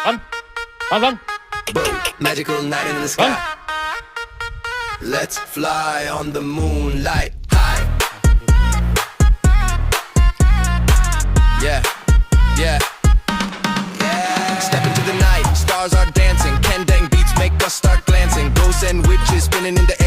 Run. Boom, magical night in the sky. Let's fly on the moonlight. High. Yeah, yeah, yeah. Step into the night, stars are dancing. Kendang beats make us start glancing. Ghosts and witches spinning in the air.